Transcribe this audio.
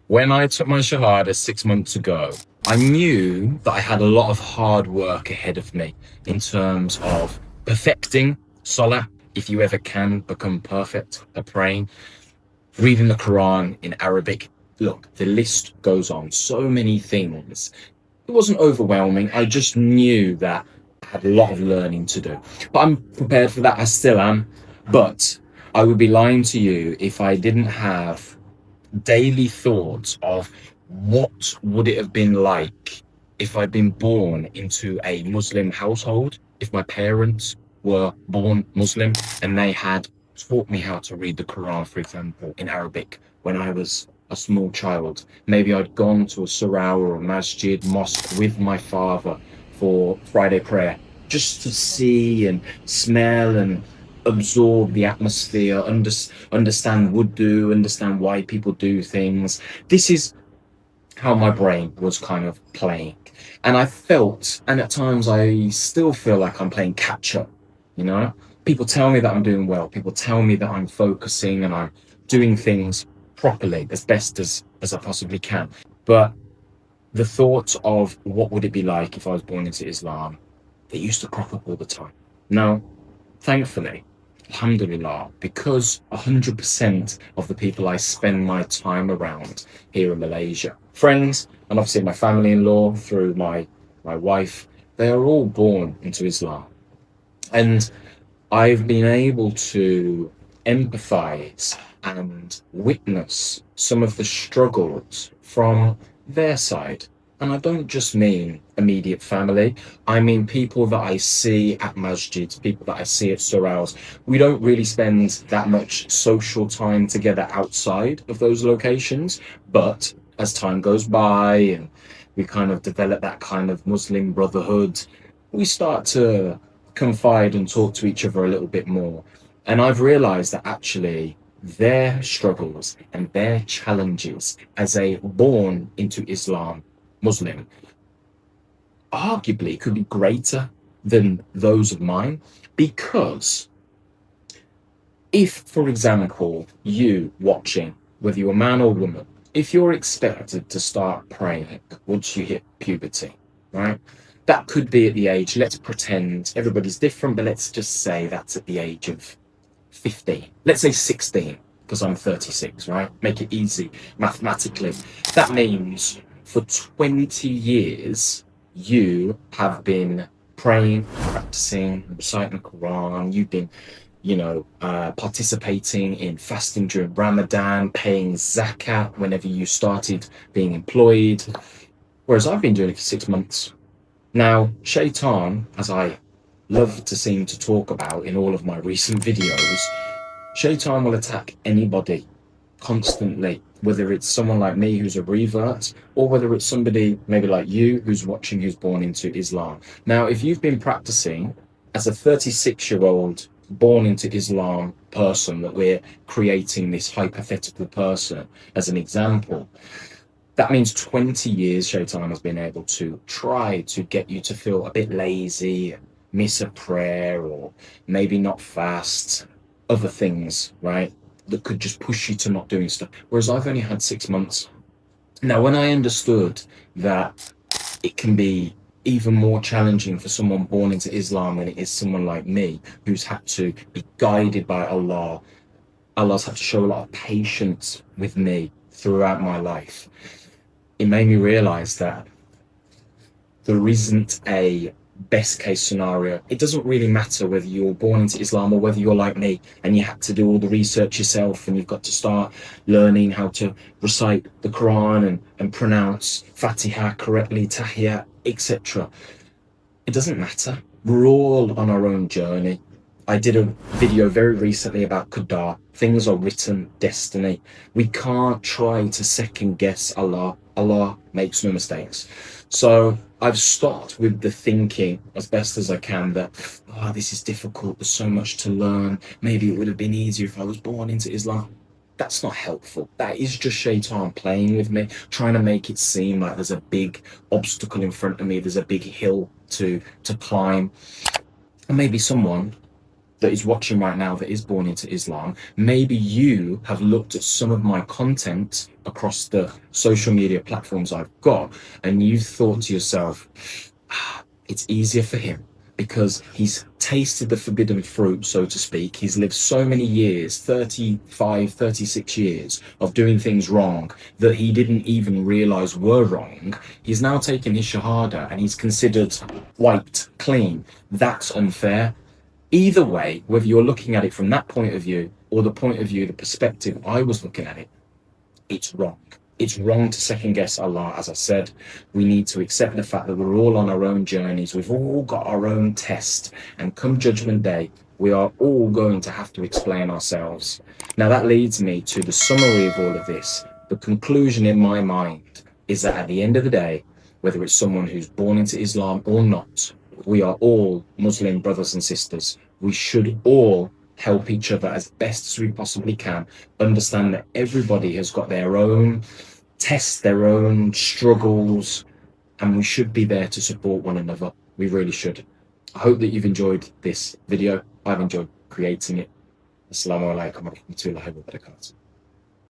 When I took my Shahada 6 months ago, I knew that I had a lot of hard work ahead of me in terms of perfecting Salah, if you ever can become perfect at praying, reading the Quran in Arabic. Look, the list goes on. So many things. It wasn't overwhelming. I just knew that I had a lot of learning to do. But I'm prepared for that. I still am. But I would be lying to you if I didn't have daily thoughts of what would it have been like if I'd been born into a Muslim household, if my parents were born Muslim and they had taught me how to read the Quran, for example, in Arabic when I was a small child. Maybe I'd gone to a surah or a masjid, mosque with my father for Friday prayer just to see and smell and absorb the atmosphere, understand wudu, understand why people do things. This is how my brain was kind of playing. And I felt, and at times I still feel like I'm playing catch up, you know? People tell me that I'm doing well. People tell me that I'm focusing and I'm doing things properly as best as I possibly can. But the thought of what would it be like if I was born into Islam, it used to crop up all the time. Now, thankfully, alhamdulillah, because 100% of the people I spend my time around here in Malaysia, friends, and obviously my family-in-law through my wife, they are all born into Islam. And I've been able to empathize and witness some of the struggles from their side. And I don't just mean immediate family. I mean people that I see at masjids, people that I see at surahs. We don't really spend that much social time together outside of those locations. But as time goes by and we kind of develop that kind of Muslim brotherhood, we start to confide and talk to each other a little bit more. And I've realized that actually their struggles and their challenges as a born into Islam Muslim arguably could be greater than those of mine, because if, for example, you watching, whether you're a man or woman, if you're expected to start praying once you hit puberty, right? That could be at the age, let's pretend everybody's different, but let's just say that's at the age of 15. Let's say 16, because I'm 36, right? Make it easy mathematically. That means for 20 years, you have been praying, practicing, reciting the Quran. You've been, participating in fasting during Ramadan, paying zakat whenever you started being employed. Whereas I've been doing it for 6 months. Now, Shaitan, as I love to seem to talk about in all of my recent videos, Shaitan will attack anybody constantly, whether it's someone like me who's a revert, or whether it's somebody maybe like you who's watching who's born into Islam. Now, if you've been practicing as a 36-year-old born into Islam person, that we're creating this hypothetical person as an example, that means 20 years Shaitan has been able to try to get you to feel a bit lazy, miss a prayer, or maybe not fast, other things, right? That could just push you to not doing stuff. Whereas I've only had 6 months. Now, when I understood that it can be even more challenging for someone born into Islam than it is someone like me, who's had to be guided by Allah, Allah's had to show a lot of patience with me throughout my life. It made me realize that there isn't a best case scenario. It doesn't really matter whether you're born into Islam or whether you're like me and you had to do all the research yourself and you've got to start learning how to recite the Quran and pronounce Fatiha correctly, Tahiyat, etc. It doesn't matter. We're all on our own journey. I did a video very recently about Qadar. Things are written, destiny. We can't try to second guess Allah. Allah makes no mistakes. So I've stopped with the thinking as best as I can that, this is difficult, there's so much to learn. Maybe it would have been easier if I was born into Islam. That's not helpful. That is just Shaitan playing with me, trying to make it seem like there's a big obstacle in front of me, there's a big hill to climb. And maybe someone that is watching right now that is born into Islam, maybe you have looked at some of my content across the social media platforms I've got, and you've thought to yourself, it's easier for him because he's tasted the forbidden fruit, so to speak. He's lived so many years, 35, 36 years of doing things wrong that he didn't even realize were wrong. He's now taken his shahada and he's considered wiped clean. That's unfair. Either way, whether you're looking at it from that point of view or the point of view, the perspective I was looking at it, it's wrong. It's wrong to second guess Allah. As I said, we need to accept the fact that we're all on our own journeys. We've all got our own test. And come Judgment Day, we are all going to have to explain ourselves. Now, that leads me to the summary of all of this. The conclusion in my mind is that at the end of the day, whether it's someone who's born into Islam or not, we are all Muslim brothers and sisters. We should all help each other as best as we possibly can. Understand that everybody has got their own tests, their own struggles, and we should be there to support one another. We really should. I hope that you've enjoyed this video. I've enjoyed creating it. Assalamu alaikum wa rahmatullahi wa barakatuh.